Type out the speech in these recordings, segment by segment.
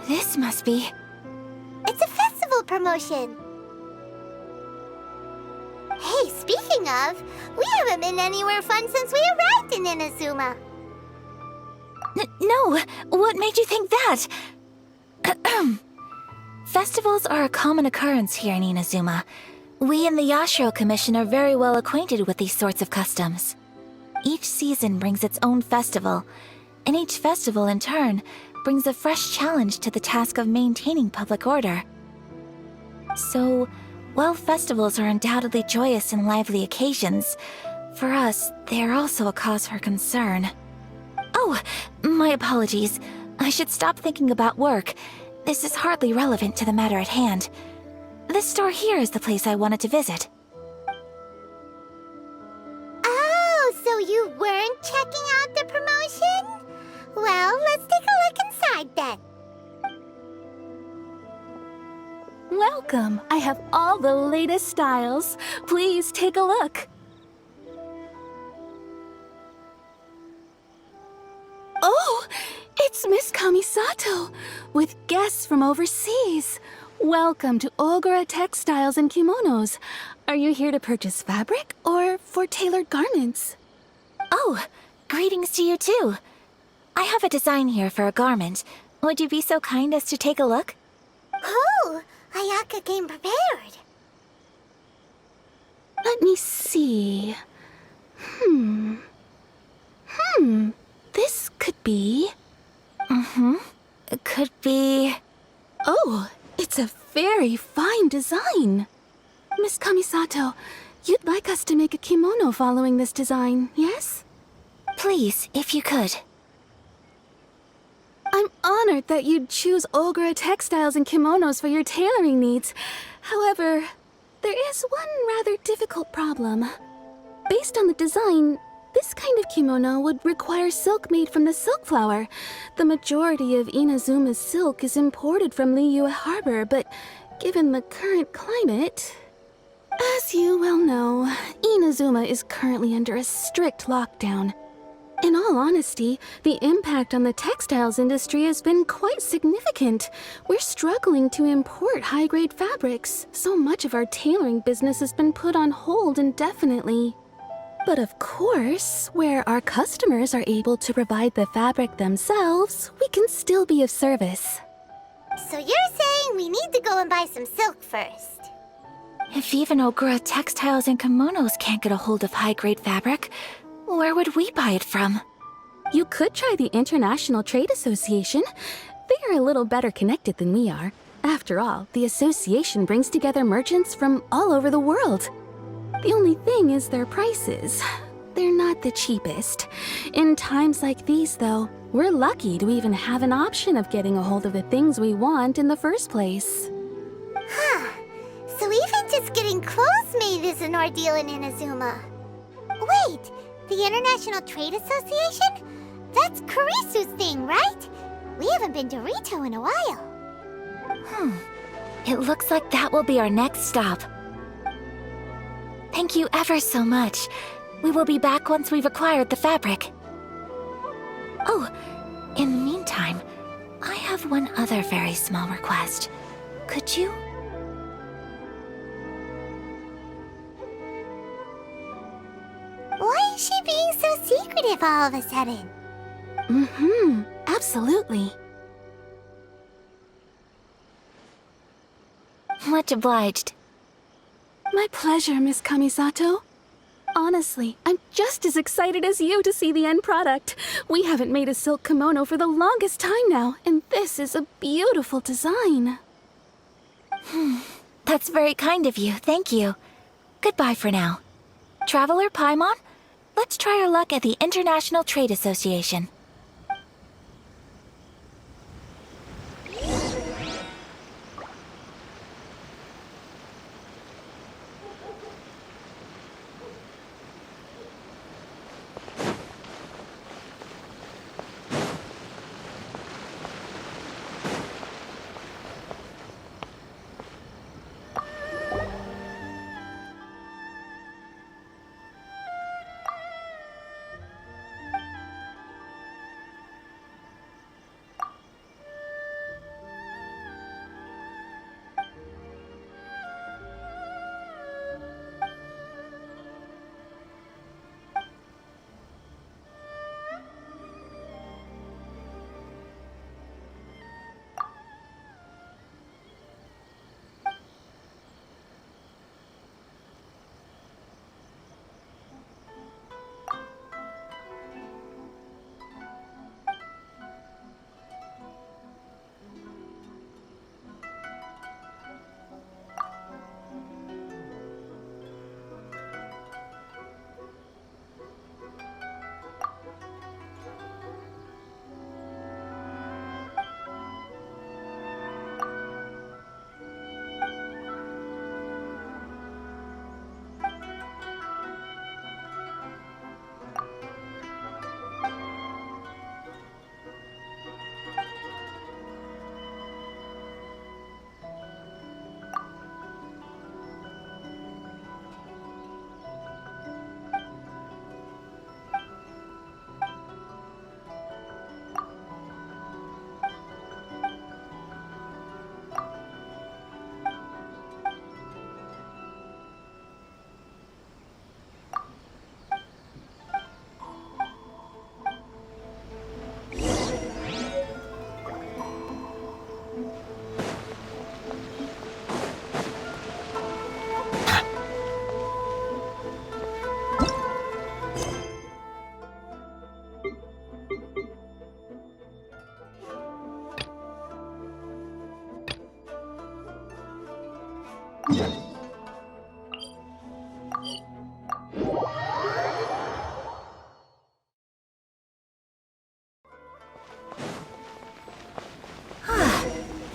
This must be... It's a festival promotion. Hey, speaking of, we haven't been anywhere fun since we arrived in Inazuma. No! What made you think that? Festivals are a common occurrence here in Inazuma. We in the Yashiro Commission are very well acquainted with these sorts of customs. Each season brings its own festival, and each festival, in turn, brings a fresh challenge to the task of maintaining public order. So, while festivals are undoubtedly joyous and lively occasions, for us, they are also a cause for concern. Oh, my apologies. I should stop thinking about work. This is hardly relevant to the matter at hand. This store here is the place I wanted to visit. Oh, so you weren't checking out the promotion? Well, let's take a look inside then. Welcome! I have all the latest styles. Please take a look. Oh! It's Miss Kamisato, with guests from overseas. Welcome to Ogura Textiles and Kimonos. Are you here to purchase fabric or for tailored garments? Oh, greetings to you too. I have a design here for a garment. Would you be so kind as to take a look? Oh, Ayaka came prepared. Let me see. This could be... It could be... Oh, it's a very fine design. Miss Kamisato, you'd like us to make a kimono following this design, yes? Please, if you could. I'm honored that you'd choose Ogura Textiles and Kimonos for your tailoring needs. However, there is one rather difficult problem. Based on the design, this kind of kimono would require silk made from the silk flower. The majority of Inazuma's silk is imported from Liyue Harbor, but given the current climate... As you well know, Inazuma is currently under a strict lockdown. In all honesty, the impact on the textiles industry has been quite significant. We're struggling to import high-grade fabrics. So much of our tailoring business has been put on hold indefinitely. But of course, where our customers are able to provide the fabric themselves, we can still be of service. So you're saying we need to go and buy some silk first? If even Ogura Textiles and Kimonos can't get a hold of high-grade fabric, where would we buy it from? You could try the International Trade Association. They are a little better connected than we are. After all, the association brings together merchants from all over the world. The only thing is their prices. They're not the cheapest. In times like these, though, we're lucky to even have an option of getting a hold of the things we want in the first place. Huh. So even just getting clothes made is an ordeal in Inazuma. Wait, the International Trade Association? That's Kurisu's thing, right? We haven't been to Rito in a while. It looks like that will be our next stop. Thank you ever so much. We will be back once we've acquired the fabric. Oh, in the meantime, I have one other very small request. Could you? Why is she being so secretive all of a sudden? Absolutely. Much obliged. My pleasure, Miss Kamisato. Honestly, I'm just as excited as you to see the end product. We haven't made a silk kimono for the longest time now, and this is a beautiful design. That's very kind of you, thank you. Goodbye for now. Traveler Paimon, let's try our luck at the International Trade Association.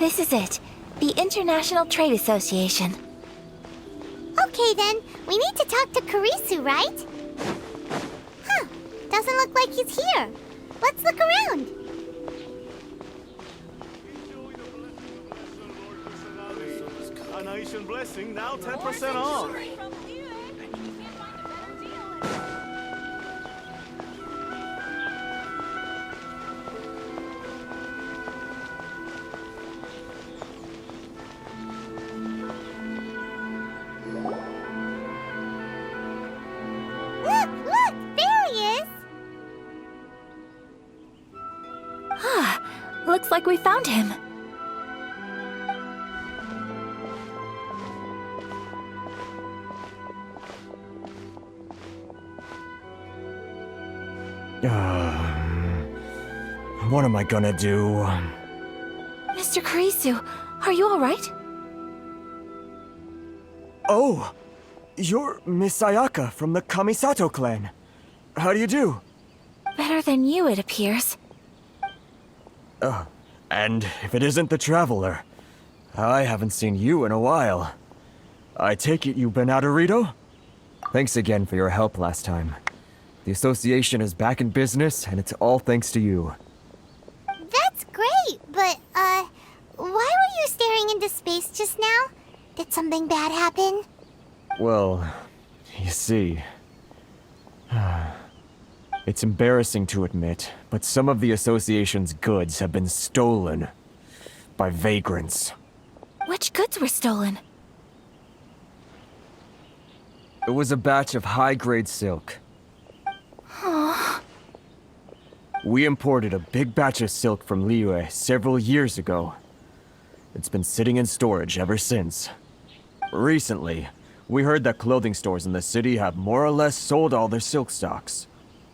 This is it. The International Trade Association. Okay then, we need to talk to Kurisu, right? Huh, doesn't look like he's here. Let's look around. Carnation blessing, now 10% off. Look, there he is. Looks like we found him. What am I gonna do? Mr. Kurisu, are you alright? Oh! You're Miss Ayaka from the Kamisato clan. How do you do? Better than you, it appears. And if it isn't the Traveler, I haven't seen you in a while. I take it you've been out of Rito? Thanks again for your help last time. The association is back in business, and it's all thanks to you. That's great, but, why were you staring into space just now? Did something bad happen? Well, you see... It's embarrassing to admit, but some of the association's goods have been stolen by vagrants. Which goods were stolen? It was a batch of high-grade silk. We imported a big batch of silk from Liyue several years ago. It's been sitting in storage ever since. Recently, we heard that clothing stores in the city have more or less sold all their silk stocks.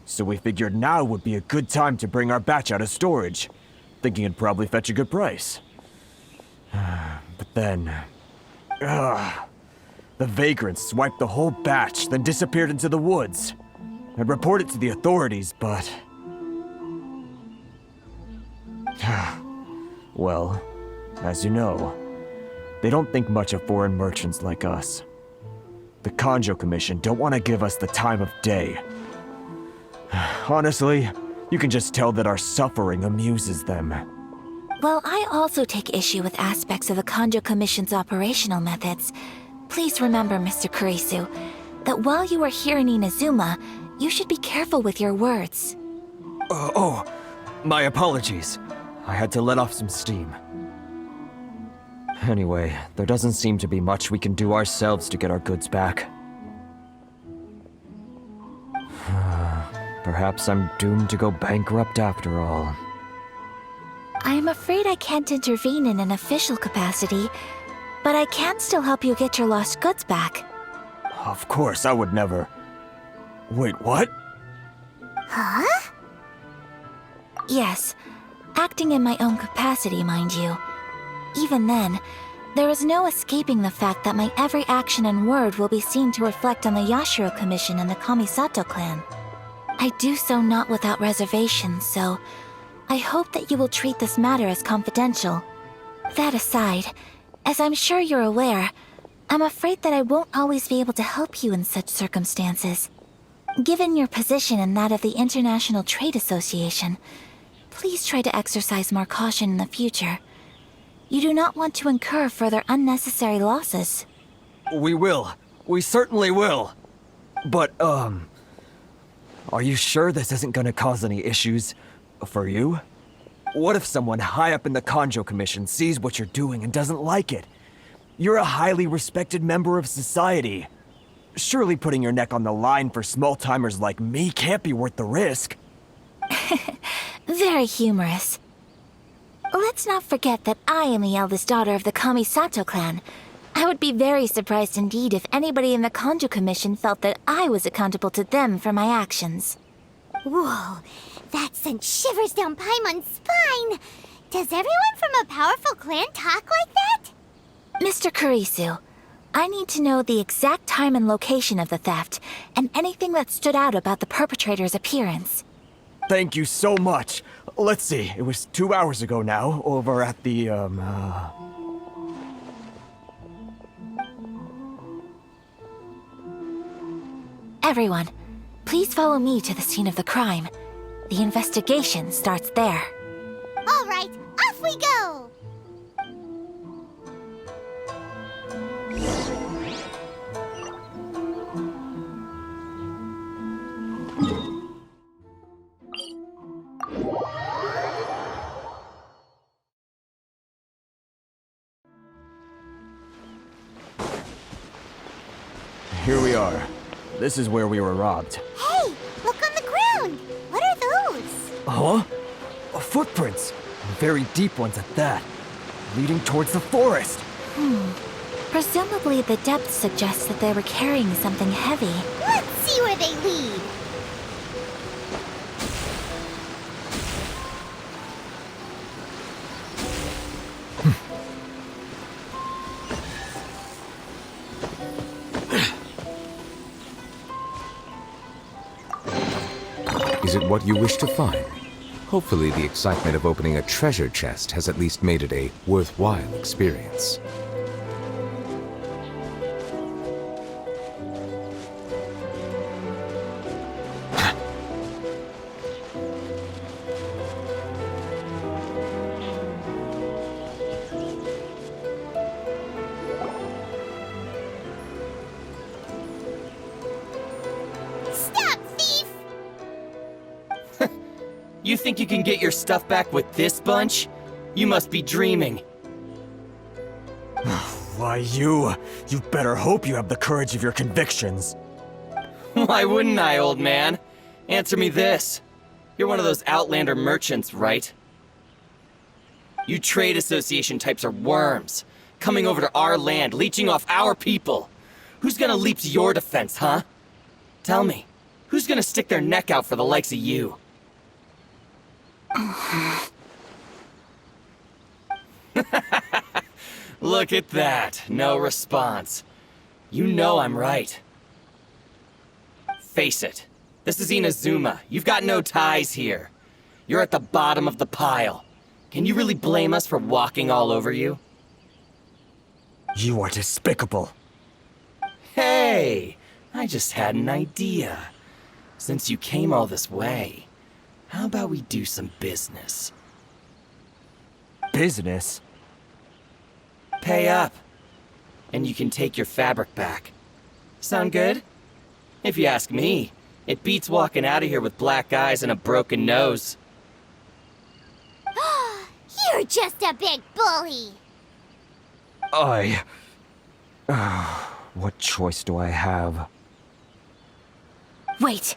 So we figured now would be a good time to bring our batch out of storage, thinking it'd probably fetch a good price. But then... the vagrants swiped the whole batch, then disappeared into the woods. I'd report it to the authorities, but... Well, as you know, they don't think much of foreign merchants like us. The Kanjo Commission don't want to give us the time of day. Honestly, you can just tell that our suffering amuses them. Well, I also take issue with aspects of the Kanjo Commission's operational methods. Please remember, Mr. Kurisu, that while you are here in Inazuma, you should be careful with your words. My apologies. I had to let off some steam. Anyway, there doesn't seem to be much we can do ourselves to get our goods back. Perhaps I'm doomed to go bankrupt after all. I am afraid I can't intervene in an official capacity, but I can still help you get your lost goods back. Of course, I would never... Wait, what? Huh? Yes, acting in my own capacity, mind you. Even then, there is no escaping the fact that my every action and word will be seen to reflect on the Yashiro Commission and the Kamisato clan. I do so not without reservations, so I hope that you will treat this matter as confidential. That aside, as I'm sure you're aware, I'm afraid that I won't always be able to help you in such circumstances. Given your position and that of the International Trade Association, please try to exercise more caution in the future. You do not want to incur further unnecessary losses. We will. We certainly will. But, are you sure this isn't gonna cause any issues for you? What if someone high up in the Kanjo Commission sees what you're doing and doesn't like it? You're a highly respected member of society. Surely putting your neck on the line for small-timers like me can't be worth the risk. Very humorous. Let's not forget that I am the eldest daughter of the Kamisato clan. I would be very surprised indeed if anybody in the Kanjo Commission felt that I was accountable to them for my actions. Whoa, that sent shivers down Paimon's spine! Does everyone from a powerful clan talk like that? Mr. Kurisu, I need to know the exact time and location of the theft, and anything that stood out about the perpetrator's appearance. Thank you so much. let's see. It was 2 hours ago now, over at the, Everyone, please follow me to the scene of the crime. The investigation starts there. All right, off we go! Here we are. This is where we were robbed. Hey, look on the ground! What are those? Huh? Footprints. Very deep ones at that. Leading towards the forest. Presumably the depth suggests that they were carrying something heavy. Let's see where they lead. Is it what you wish to find? Hopefully the excitement of opening a treasure chest has at least made it a worthwhile experience. Stop, thief! You think you can get your stuff back with this bunch? You must be dreaming. Why, you better hope you have the courage of your convictions. Why wouldn't I, old man? Answer me this. You're one of those Outlander merchants, right? You trade association types are worms. Coming over to our land, leeching off our people. Who's gonna leap to your defense, huh? Tell me, who's gonna stick their neck out for the likes of you? Look at that. No response. You know I'm right. Face it. This is Inazuma. You've got no ties here. You're at the bottom of the pile. Can you really blame us for walking all over you? You are despicable. Hey! I just had an idea. Since you came all this way, how about we do some business? Business? Pay up. And you can take your fabric back. Sound good? If you ask me, it beats walking out of here with black eyes and a broken nose. You're just a big bully! What choice do I have? Wait!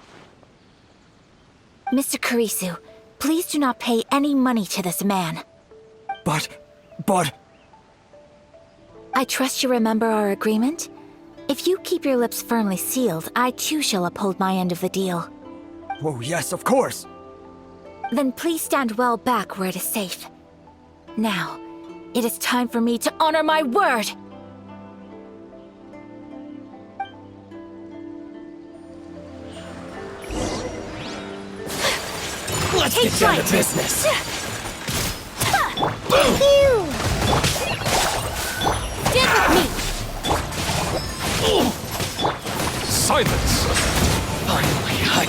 Mr. Kurisu, please do not pay any money to this man. But... I trust you remember our agreement? If you keep your lips firmly sealed, I too shall uphold my end of the deal. Oh, yes, of course. Then please stand well back where it is safe. Now, it is time for me to honor my word! Let's Take get down to flight. business! Phew! Stand with me! Silence! Finally,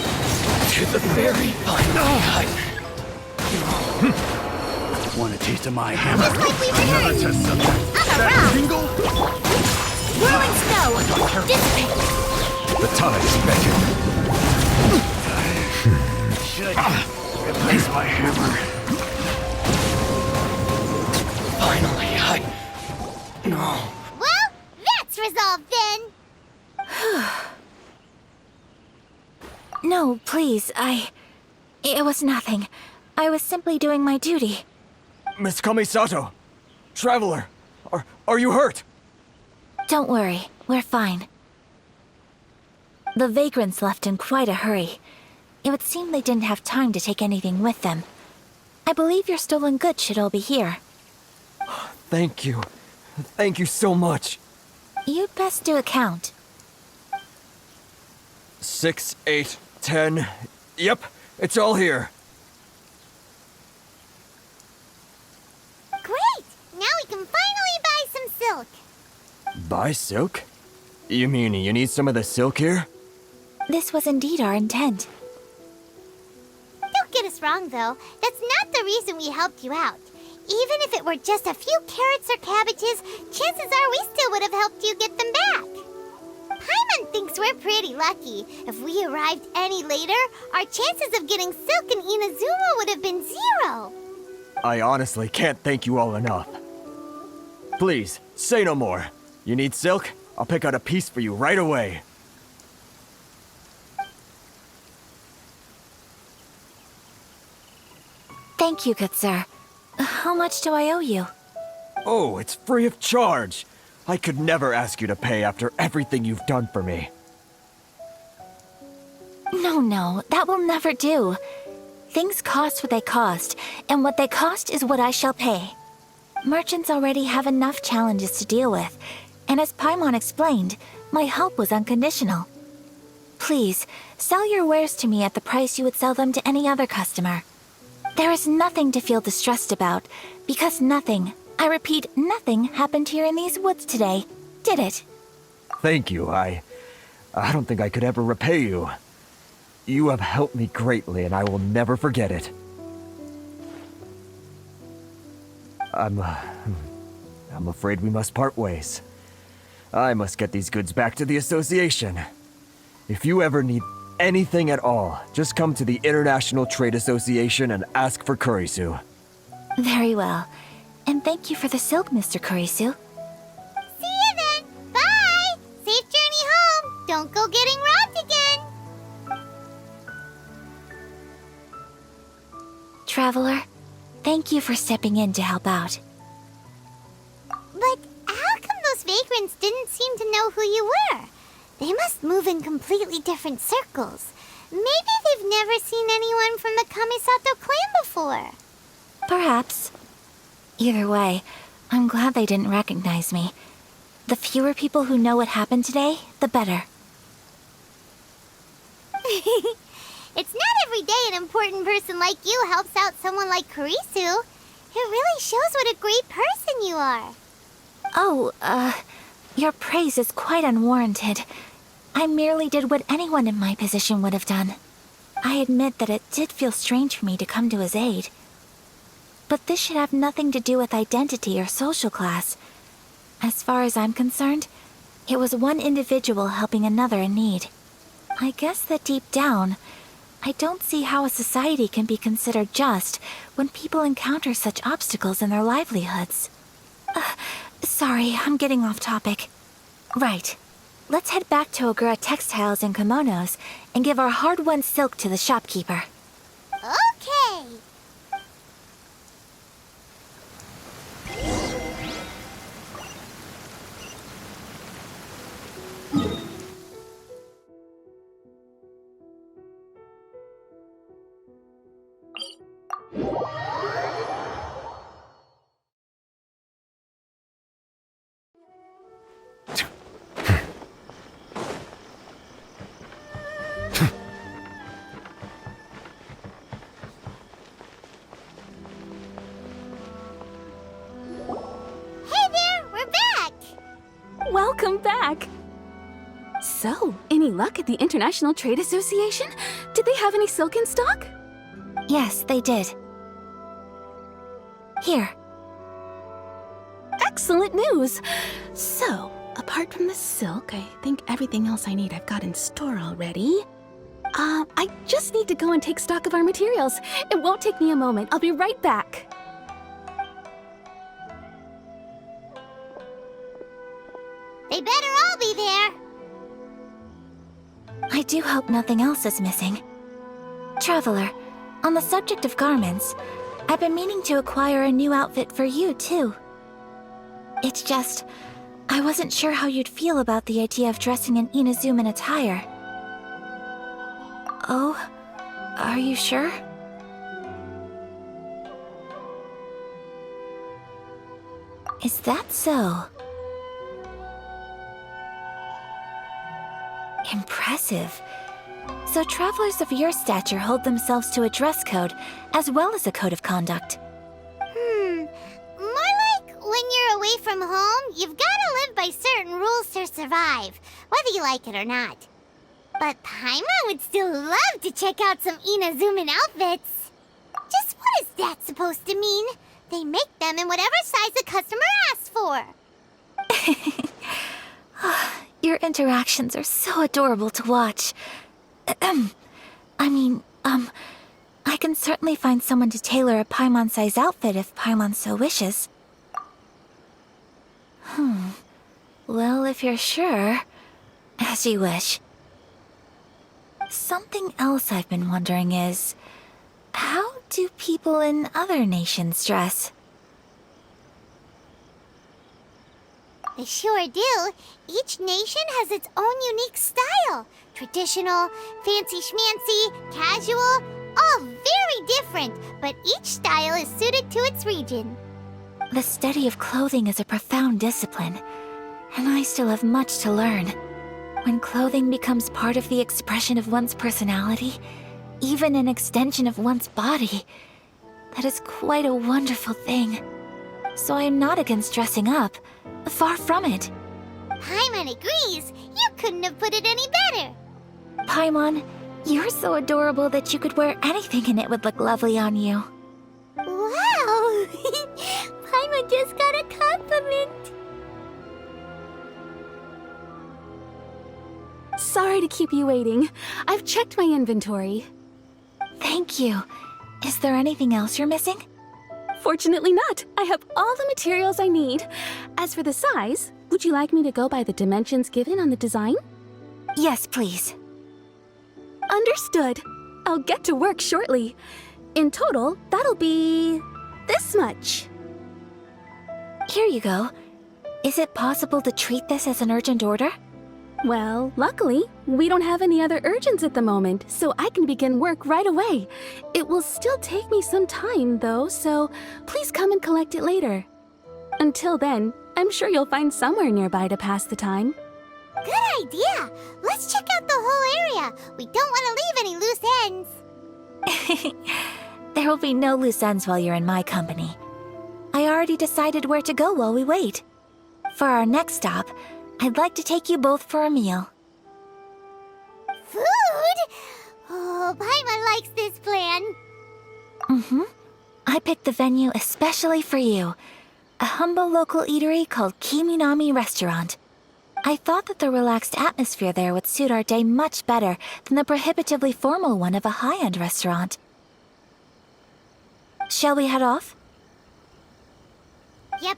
to the very finally, Want a taste of my hammer? Looks like we were done! I'm around! Jingle? Whirling snow! Dissipate! The tides beckon. Should replace my hammer. finally, No. Well, that's resolved then! No, please, It was nothing. I was simply doing my duty. Miss Kamisato! Traveler! Are you hurt? Don't worry, we're fine. The vagrants left in quite a hurry. It would seem they didn't have time to take anything with them. I believe your stolen goods should all be here. Thank you. Thank you so much. You'd best do a count. 6, 8, 10. Yep, it's all here. silk. Buy silk? You mean you need some of the silk here? This was indeed our intent. Don't get us wrong, though. That's not the reason we helped you out. Even if it were just a few carrots or cabbages, chances are we still would have helped you get them back. Paimon thinks we're pretty lucky. If we arrived any later, our chances of getting silk in Inazuma would have been 0. I honestly can't thank you all enough. Please, say no more. You need silk? I'll pick out a piece for you right away. Thank you, good sir. How much do I owe you? Oh, it's free of charge. I could never ask you to pay after everything you've done for me. No, that will never do. Things cost what they cost, and what they cost is what I shall pay. Merchants already have enough challenges to deal with, and as Paimon explained, my help was unconditional. Please, sell your wares to me at the price you would sell them to any other customer. There is nothing to feel distressed about, because nothing, I repeat, nothing happened here in these woods today, did it? Thank you. I don't think I could ever repay you. You have helped me greatly, and I will never forget it. I'm afraid we must part ways. I must get these goods back to the association. If you ever need anything at all, just come to the International Trade Association and ask for Kurisu. Very well. And thank you for the silk, Mr. Kurisu. See you then. Bye. Safe journey home. Don't go getting robbed again. Traveler, thank you for stepping in to help out. But how come those vagrants didn't seem to know who you were? They must move in completely different circles. Maybe they've never seen anyone from the Kamisato clan before. Perhaps. Either way, I'm glad they didn't recognize me. The fewer people who know what happened today, the better. It's not every day an important person like you helps out someone like Kurisu. It really shows what a great person you are. Oh, your praise is quite unwarranted. I merely did what anyone in my position would have done. I admit that it did feel strange for me to come to his aid. But this should have nothing to do with identity or social class. As far as I'm concerned, it was one individual helping another in need. I guess that deep down, I don't see how a society can be considered just when people encounter such obstacles in their livelihoods. Sorry, I'm getting off topic. Right. Let's head back to Ogura Textiles and Kimonos and give our hard-won silk to the shopkeeper. Okay. Welcome back! So, any luck at the International Trade Association? Did they have any silk in stock? Yes, they did. Here. Excellent news! So, apart from the silk, I think everything else I need I've got in store already. I just need to go and take stock of our materials. It won't take me a moment. I'll be right back. They better all be there. I do hope nothing else is missing. Traveler, on the subject of garments, I've been meaning to acquire a new outfit for you, too. It's just, I wasn't sure how you'd feel about the idea of dressing in Inazuman attire. Oh, are you sure? Is that so? Impressive. So travelers of your stature hold themselves to a dress code, as well as a code of conduct. More like when you're away from home, you've got her survive, whether you like it or not. But Paimon would still love to check out some Inazuman outfits. Just what is that supposed to mean? They make them in whatever size the customer asks for. Your interactions are so adorable to watch. I can certainly find someone to tailor a Paimon-size outfit if Paimon so wishes. Well, if you're sure, as you wish. Something else I've been wondering is, how do people in other nations dress? They sure do. Each nation has its own unique style. Traditional, fancy schmancy, casual, all very different, but each style is suited to its region. The study of clothing is a profound discipline, and I still have much to learn. When clothing becomes part of the expression of one's personality, even an extension of one's body, that is quite a wonderful thing. So I am not against dressing up. Far from it. Paimon agrees. You couldn't have put it any better. Paimon, you're so adorable that you could wear anything and it would look lovely on you. Wow! Paimon just got a compliment. Sorry to keep you waiting. I've checked my inventory. Thank you. Is there anything else you're missing? Fortunately not. I have all the materials I need. As for the size, would you like me to go by the dimensions given on the design? Yes, please. Understood. I'll get to work shortly. In total, that'll be this much. Here you go. Is it possible to treat this as an urgent order? Well, luckily, we don't have any other urgents at the moment, so I can begin work right away. It will still take me some time, though, so please come and collect it later. Until then, I'm sure you'll find somewhere nearby to pass the time. Good idea. Let's check out the whole area. We don't want to leave any loose ends. There will be no loose ends while you're in my company. I already decided where to go while we wait. For our next stop, I'd like to take you both for a meal. Food? Oh, Paimon likes this plan. I picked the venue especially for you. A humble local eatery called Kiminami Restaurant. I thought that the relaxed atmosphere there would suit our day much better than the prohibitively formal one of a high-end restaurant. Shall we head off? Yep.